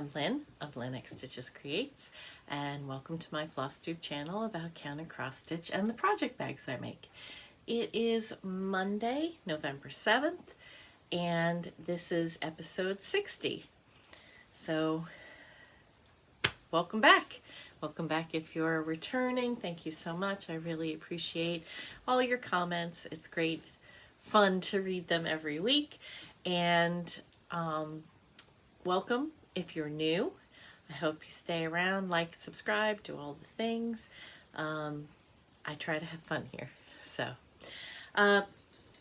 I'm Lynn of Lynn X Stitches Creates, and welcome to my Flosstube channel about count and cross stitch and the project bags I make. It is Monday, November 7th, and this is episode 60. So, welcome back. Welcome back if you're returning. Thank you so much. I really appreciate all your comments. It's great fun to read them every week. And welcome if you're new. I hope you stay around, like, subscribe, do all the things. I try to have fun here. So,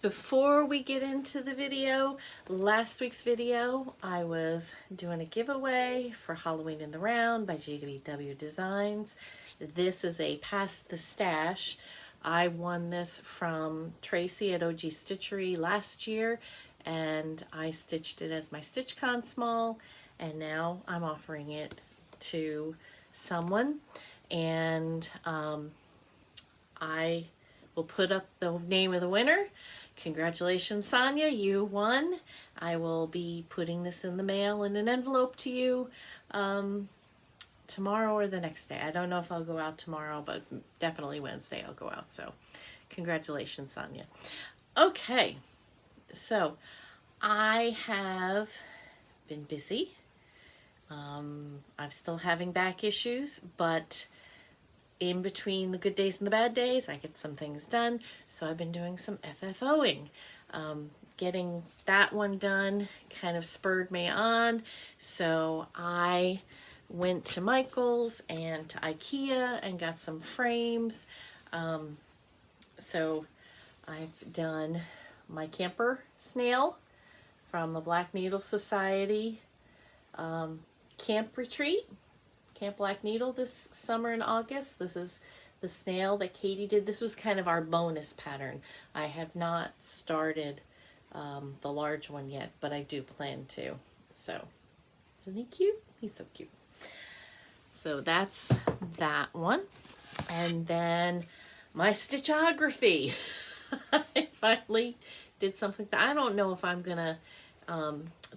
before we get into the video, last week's video, I was doing a giveaway for Halloween in the Round by JWW Designs. This is a Pass the Stash. I won this from Tracy at OG Stitchery last year, and I stitched it as my StitchCon Small, and now I'm offering it to someone, and I will put up the name of the winner. Congratulations, Sonia, you won. I will be putting this in the mail in an envelope to you tomorrow or the next day. I don't know if I'll go out tomorrow, but definitely Wednesday I'll go out. So congratulations, Sonia. Okay, so I have been busy. I'm still having back issues, but in between the good days and the bad days, I get some things done. So I've been doing some FFOing. Getting that one done kind of spurred me on. So I went to Michael's and to IKEA and got some frames. So I've done my camper snail from the Black Needle Society camp retreat, Camp Black Needle, this summer in August. This is the snail that Katie did. This was kind of our bonus pattern. I have not started the large one yet, but I do plan to. So, isn't he cute? He's so cute. So that's that one. And then my stitchography. I finally did something that I don't know if I'm gonna,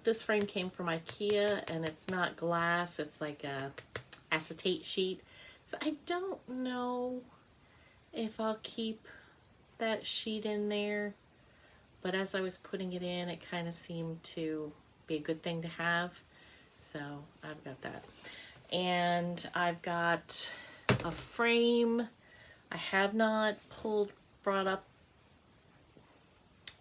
this frame came from IKEA and it's not glass, it's like a acetate sheet. So I don't know if I'll keep that sheet in there, but as I was putting it in, it kind of seemed to be a good thing to have. So I've got that. And I've got a frame. I have not brought up.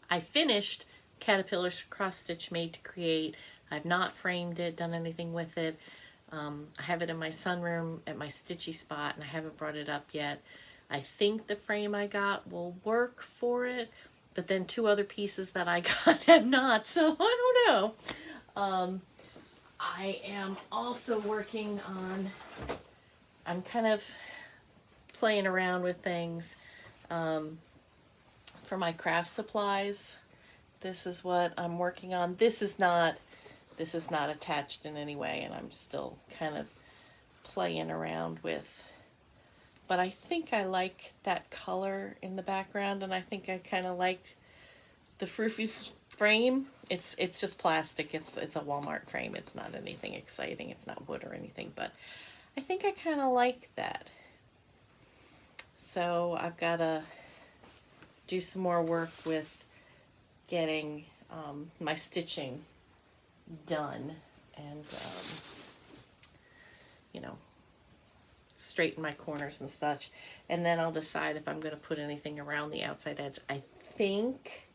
I finished Caterpillar's Cross Stitch Made to Create. I've not framed it, done anything with it. I have it in my sunroom at my stitchy spot, and I haven't brought it up yet. I think the frame I got will work for it, but then two other pieces that I got have not, so I don't know. I am also working on, I'm kind of playing around with things for my craft supplies. This is what I'm working on. This is not attached in any way, and I'm still kind of playing around with, but I think I like that color in the background, and I think I kind of like the froofy frame. It's just plastic. It's a Walmart frame. It's not anything exciting. It's not wood or anything, but I think I kind of like that. So I've got to do some more work with getting my stitching done and you know, straighten my corners and such, and then I'll decide if I'm going to put anything around the outside edge. I think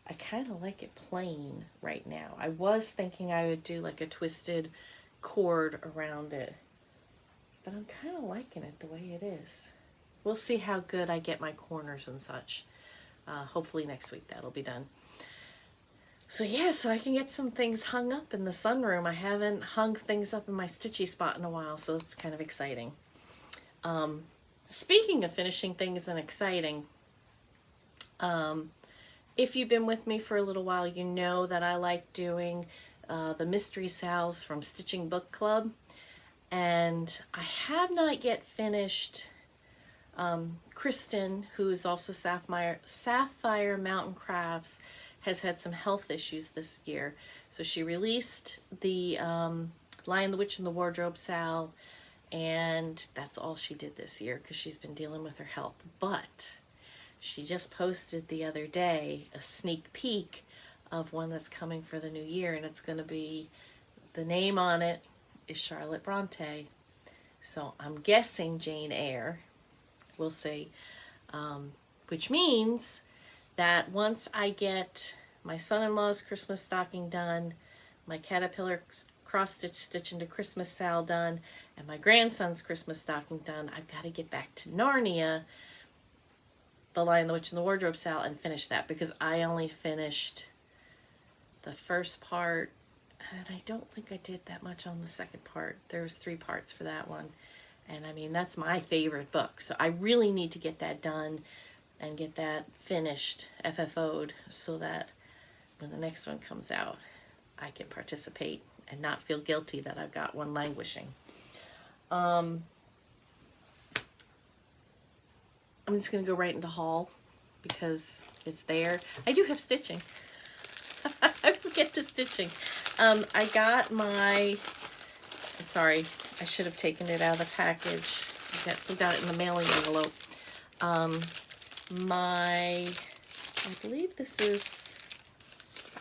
I kind of like it plain right now. I was thinking I would do like a twisted cord around it, but I'm kind of liking it the way it is. We'll see how good I get my corners and such. Hopefully next week that'll be done. So yeah, so I can get some things hung up in the sunroom. I haven't hung things up in my stitchy spot in a while, so it's kind of exciting. Speaking of finishing things and exciting, if you've been with me for a little while, you know that I like doing the Mystery Sals from Stitching Book Club, and I have not yet finished Kristen, who's also Sapphire Mountain Crafts, has had some health issues this year. So she released the Lion, the Witch, and the Wardrobe Sal, and that's all she did this year because she's been dealing with her health. But she just posted the other day a sneak peek of one that's coming for the new year, and it's going to be, the name on it is Charlotte Bronte. So I'm guessing Jane Eyre. We'll see. Which means that once I get my son-in-law's Christmas stocking done, my caterpillar cross-stitch stitch into Christmas Sal done, and my grandson's Christmas stocking done, I've got to get back to Narnia, the Lion, the Witch, and the Wardrobe Sal, and finish that, because I only finished the first part, and I don't think I did that much on the second part. There was 3 parts for that one, and I mean, that's my favorite book, so I really need to get that done and get that finished, FFO'd, so that when the next one comes out, I can participate and not feel guilty that I've got one languishing. I'm just going to go right into haul because it's there. I do have stitching. I forget to stitching. I got my, sorry, I should have taken it out of the package. Still got it in the mailing envelope. I believe this is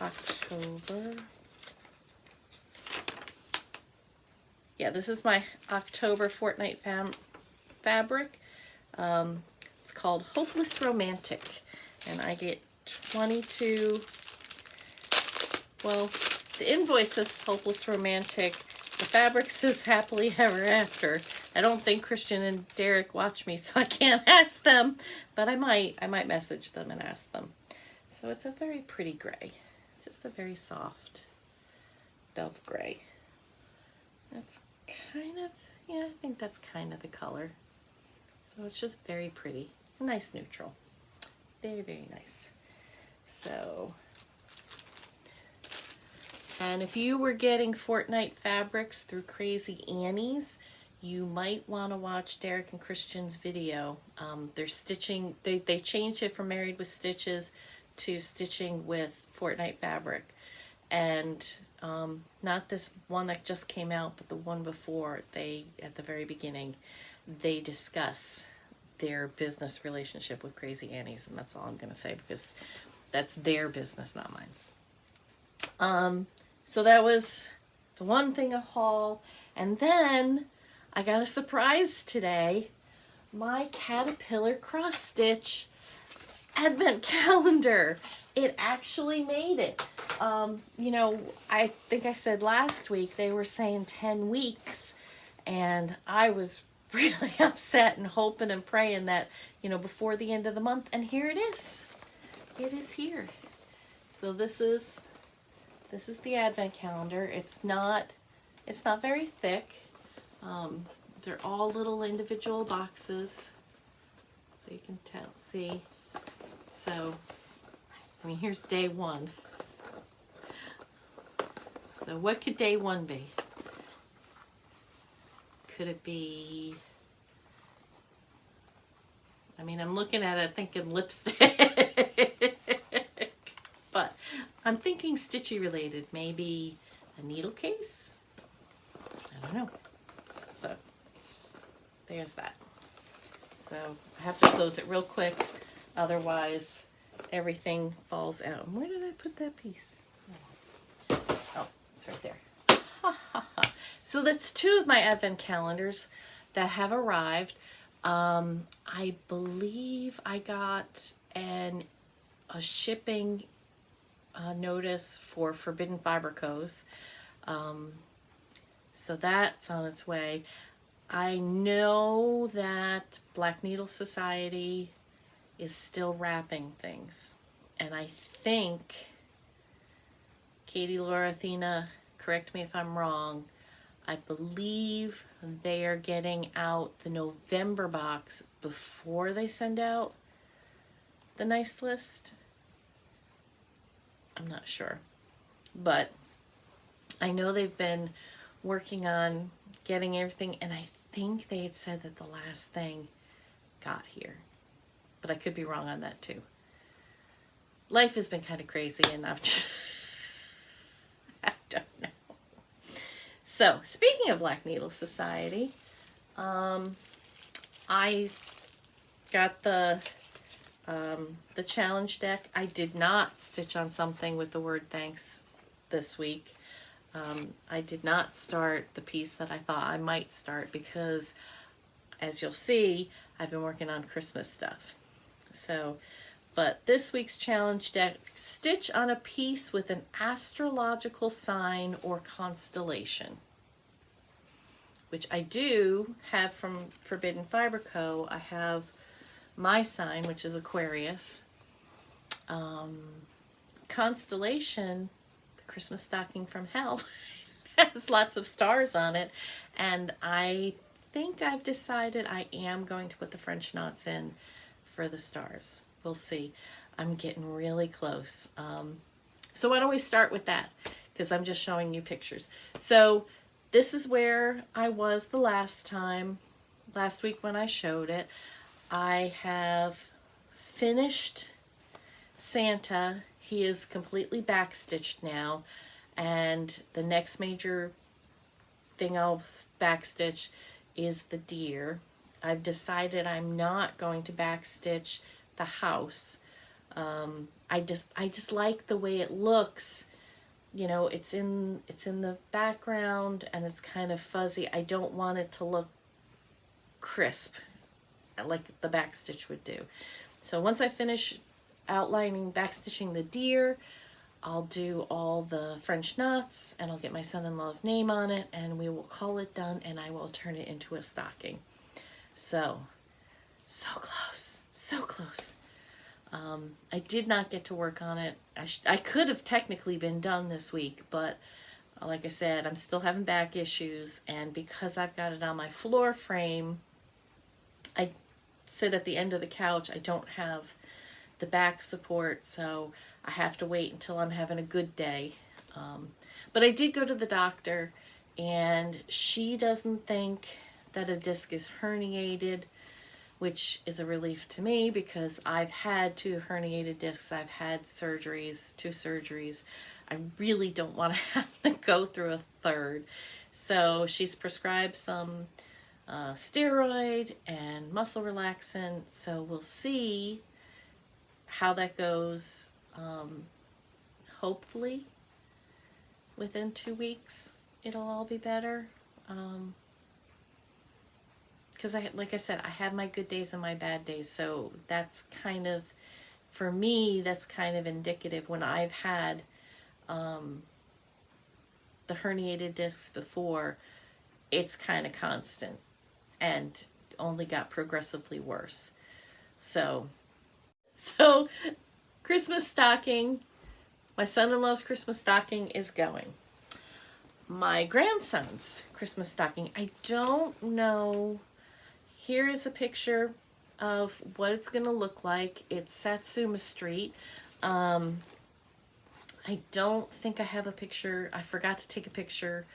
October. Yeah, this is my October fortnight fabric. It's called Hopeless Romantic, and I get 22, well, the invoice says Hopeless Romantic, the fabric says Happily Ever After. I don't think Christian and Derek watch me, so I can't ask them, but I might message them and ask them. So it's a very pretty gray, just a very soft dove gray. That's kind of, yeah, I think that's kind of the color. So it's just very pretty, nice neutral, very, very nice. So, and if you were getting fortnight fabrics through Crazy Annie's, you might want to watch Derek and Christian's video. They're stitching, they changed it from Married with Stitches to stitching with fortnight fabric. And not this one that just came out, but the one before, they, at the very beginning, they discuss their business relationship with Crazy Annie's, and that's all I'm going to say because that's their business, not mine. So that was the one thing of haul, and then I got a surprise today. My Caterpillar Cross Stitch Advent Calendar. It actually made it. You know, I think I said last week they were saying 10 weeks, and I was really upset and hoping and praying that, you know, before the end of the month, and here it is. It is here. So this is the Advent Calendar. It's not very thick. They're all little individual boxes, so you can see. So, I mean, here's day 1. So what could day 1 be? Could it be, I mean, I'm looking at it thinking lipstick, but I'm thinking stitchy related, maybe a needle case? I don't know. So there's that. So I have to close it real quick, otherwise everything falls out. Where did I put that piece? Oh, it's right there. So that's 2 of my Advent calendars that have arrived. I believe I got a shipping notice for Forbidden Fiber Co's. So that's on its way. I know that Black Needle Society is still wrapping things. And I think, Katie, Laura, Athena, correct me if I'm wrong, I believe they are getting out the November box before they send out the nice list. I'm not sure. But I know they've been working on getting everything, and I think they had said that the last thing got here. But I could be wrong on that too. life has been kind of crazy, and I've just, I don't know. So, speaking of Black Needle Society, I got the challenge deck. I did not stitch on something with the word thanks this week. I did not start the piece that I thought I might start because, as you'll see, I've been working on Christmas stuff. So, but this week's challenge deck, stitch on a piece with an astrological sign or constellation, which I do have from Forbidden Fiber Co. I have my sign, which is Aquarius. Constellation, the Christmas stocking from hell, has lots of stars on it, and I think I've decided I am going to put the French knots in for the stars. We'll see. I'm getting really close. So why don't we start with that? Because I'm just showing you pictures. So this is where I was the last week when I showed it. I have finished Santa. He is completely backstitched now, and the next major thing I'll backstitch is the deer. I've decided I'm not going to backstitch the house. I just like the way it looks. You know, it's in the background and it's kind of fuzzy. I don't want it to look crisp like the backstitch would do. So once I finish outlining backstitching the deer, I'll do all the French knots and I'll get my son-in-law's name on it and we will call it done, and I will turn it into a stocking. So close, so close. I did not get to work on it. I could have technically been done this week, but like I said, I'm still having back issues, and because I've got it on my floor frame, I sit at the end of the couch. I don't have the back support, so I have to wait until I'm having a good day. But I did go to the doctor, and she doesn't think that a disc is herniated, which is a relief to me because I've had 2 herniated discs. I've had surgeries, 2 surgeries. I really don't want to have to go through a third. So she's prescribed some steroid and muscle relaxant. So we'll see how that goes. Hopefully within 2 weeks it'll all be better. Because like I said, I have my good days and my bad days. So that's kind of, for me, that's kind of indicative. When I've had the herniated discs before, it's kind of constant and only got progressively worse. So Christmas stocking, my son-in-law's Christmas stocking is going. My grandson's Christmas stocking, I don't know. Here is a picture of what it's going to look like. It's Satsuma Street. I don't think I have a picture. I forgot to take a picture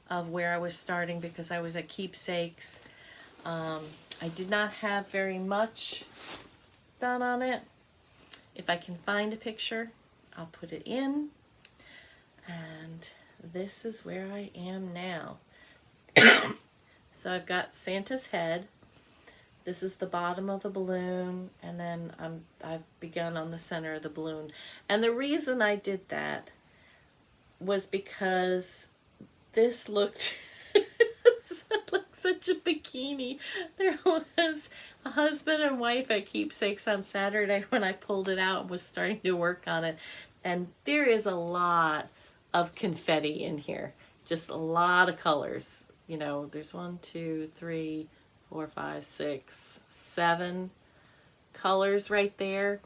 of where I was starting because I was at Keepsakes. I did not have very much done on it. If I can find a picture, I'll put it in. And this is where I am now. So I've got Santa's head. This is the bottom of the balloon, and then I've begun on the center of the balloon. And the reason I did that was because this looked like such a bikini. There was a husband and wife at Keepsakes on Saturday when I pulled it out and was starting to work on it. And there is a lot of confetti in here. Just a lot of colors. You know, there's 1, 2, 3, 4, 5, 6, 7 colors right there.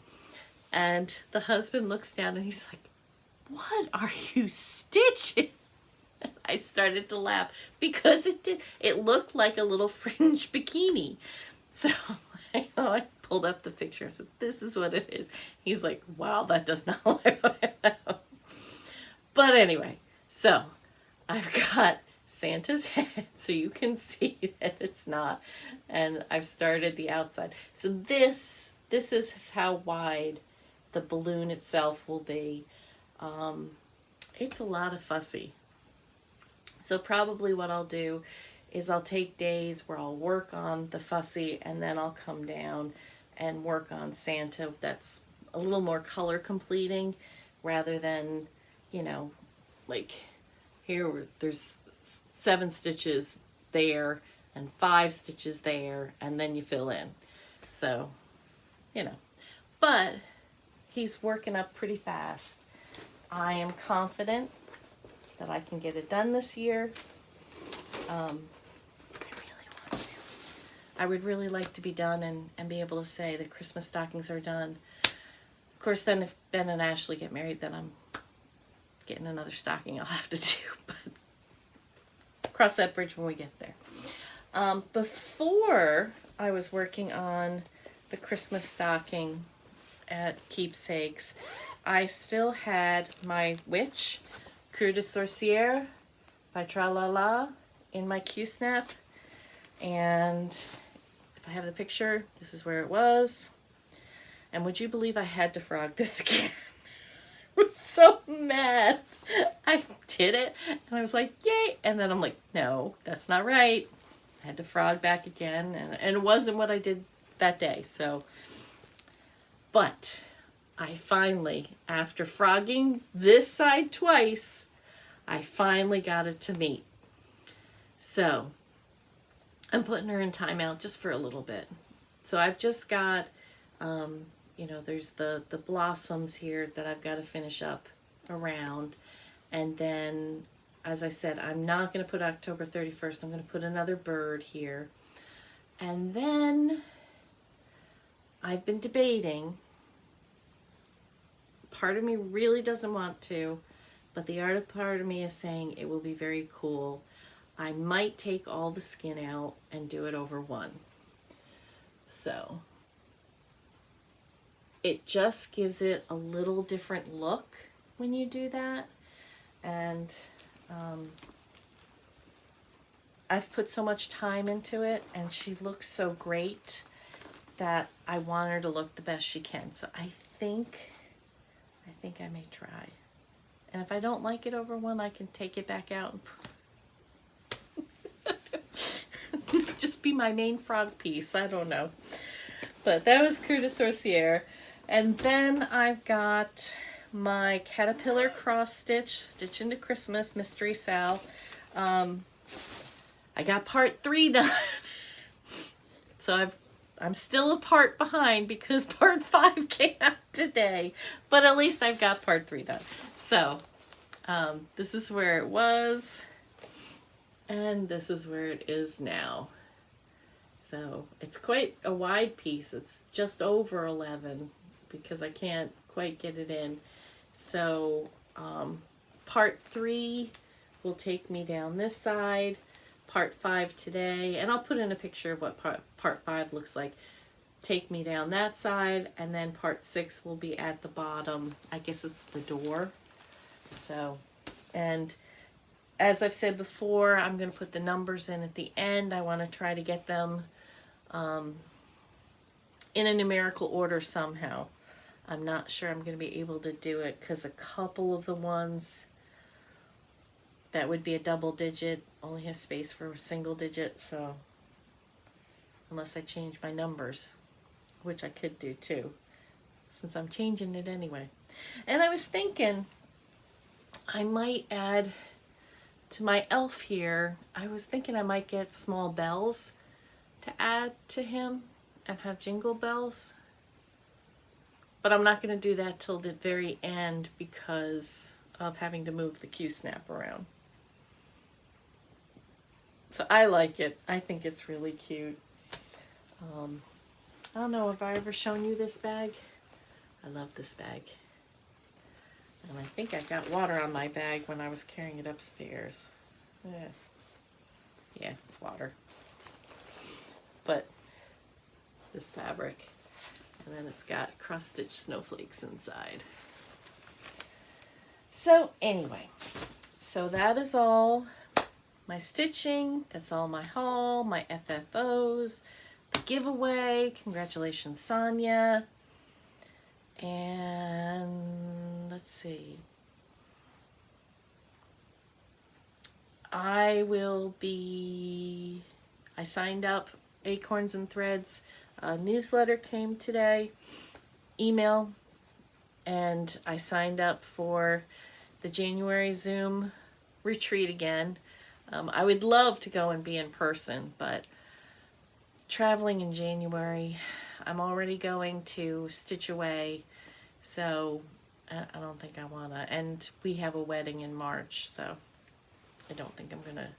And the husband looks down and he's like, "What are you stitching?" And I started to laugh because it looked like a little fringe bikini. So I pulled up the picture and said, "This is what it is." He's like, "Wow, that does not look like that." But anyway, so I've got Santa's head so you can see that it's not, and I've started the outside. So this is how wide the balloon itself will be. It's a lot of fussy. So probably what I'll do is I'll take days where I'll work on the fussy and then I'll come down and work on Santa that's a little more color completing rather than, you know, like here there's 7 stitches there and 5 stitches there and then you fill in. So, you know, but he's working up pretty fast. I am confident that I can get it done this year. I really want to. I would really like to be done and be able to say the Christmas stockings are done. Of course, then if Ben and Ashley get married, then I'm getting another stocking I'll have to do. But cross that bridge when we get there. Before I was working on the Christmas stocking at Keepsakes, I still had my witch, Couer de Sorciere by Tralala, in my Q-snap. And if I have the picture, this is where it was. And would you believe I had to frog this again? I was so mad. I did it, and I was like, yay! And then I'm like, no, that's not right. I had to frog back again, and it wasn't what I did that day, so. But I finally, after frogging this side twice, I finally got it to meet. So I'm putting her in timeout just for a little bit. So I've just got, you know, there's the blossoms here that I've got to finish up around. And then, as I said, I'm not going to put October 31st. I'm going to put another bird here. And then I've been debating. Part of me really doesn't want to, but the other part of me is saying it will be very cool. I might take all the skin out and do it over one. So it just gives it a little different look when you do that. And I've put so much time into it, and she looks so great that I want her to look the best she can. So I think I may try. And if I don't like it over one, I can take it back out and just be my main frog piece. I don't know. But that was Couer de Sorciere. And then I've got my Caterpillar Cross Stitch, Stitch into Christmas, Mystery Sal. I got part 3 done. So I'm still a part behind because part 5 came out today. But at least I've got part 3 done. So this is where it was. And this is where it is now. So it's quite a wide piece. It's just over 11 because I can't quite get it in. So part 3 will take me down this side. Part 5 today, and I'll put in a picture of what part 5 looks like. Take me down that side, and then part 6 will be at the bottom. I guess it's the door. So, and as I've said before, I'm going to put the numbers in at the end. I want to try to get them in a numerical order somehow. I'm not sure I'm going to be able to do it because a couple of the ones that would be a double digit only have space for a single digit, so unless I change my numbers, which I could do too, since I'm changing it anyway. And I was thinking I might add to my elf here, I was thinking I might get small bells to add to him and have jingle bells. But I'm not going to do that till the very end because of having to move the Q-snap around. So I like it. I think it's really cute. I don't know, have I ever shown you this bag? I love this bag. And I think I got water on my bag when I was carrying it upstairs. Yeah, it's water. But this fabric. And then it's got cross-stitch snowflakes inside. So anyway, so that is all my stitching. That's all my haul, my FFOs, the giveaway. Congratulations, Sonia. And let's see. I signed up Acorns and Threads. A newsletter came today, email, and I signed up for the January Zoom retreat again. I would love to go and be in person, but traveling in January, I'm already going to Stitch Away, so I don't think I want to. And we have a wedding in March, so I don't think I'm going to.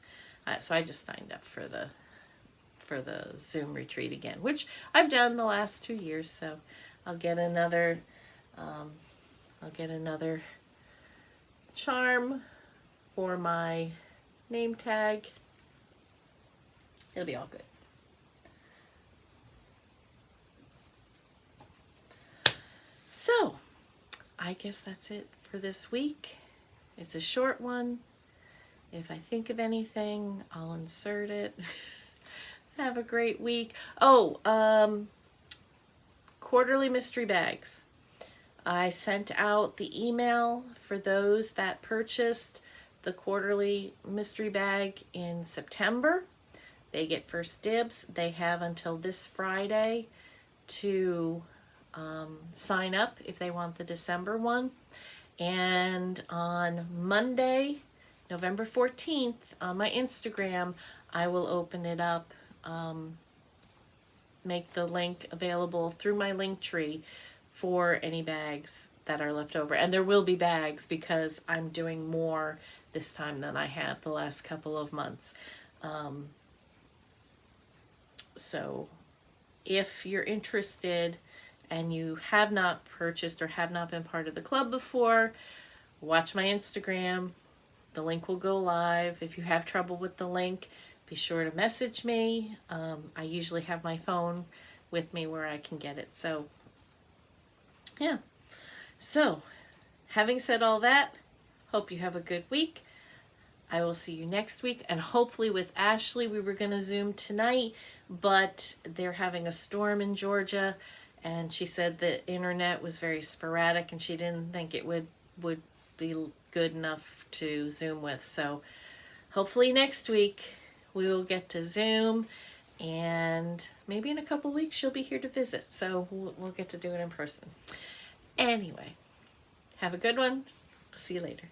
So I just signed up for the Zoom retreat again, which I've done the last 2 years, so I'll get another charm for my name tag. It'll be all good. So, I guess that's it for this week. It's a short one. If I think of anything, I'll insert it. Have a great week. Oh, quarterly mystery bags. I sent out the email for those that purchased the quarterly mystery bag in September. They get first dibs. They have until this Friday to sign up if they want the December one. And on Monday, November 14th, on my Instagram, I will open it up, make the link available through my link tree for any bags that are left over. And there will be bags because I'm doing more this time than I have the last couple of months. So if you're interested and you have not purchased or have not been part of the club before, watch my Instagram. The link will go live. If you have trouble with the link, be sure to message me. I usually have my phone with me where I can get it. So, yeah. So, having said all that, hope you have a good week. I will see you next week, and hopefully with Ashley. We were going to Zoom tonight, but they're having a storm in Georgia, and she said the internet was very sporadic, and she didn't think it would be good enough to Zoom with. So hopefully next week we will get to Zoom, and maybe in a couple weeks she'll be here to visit, so we'll get to do it in person. Anyway, have a good one. See you later.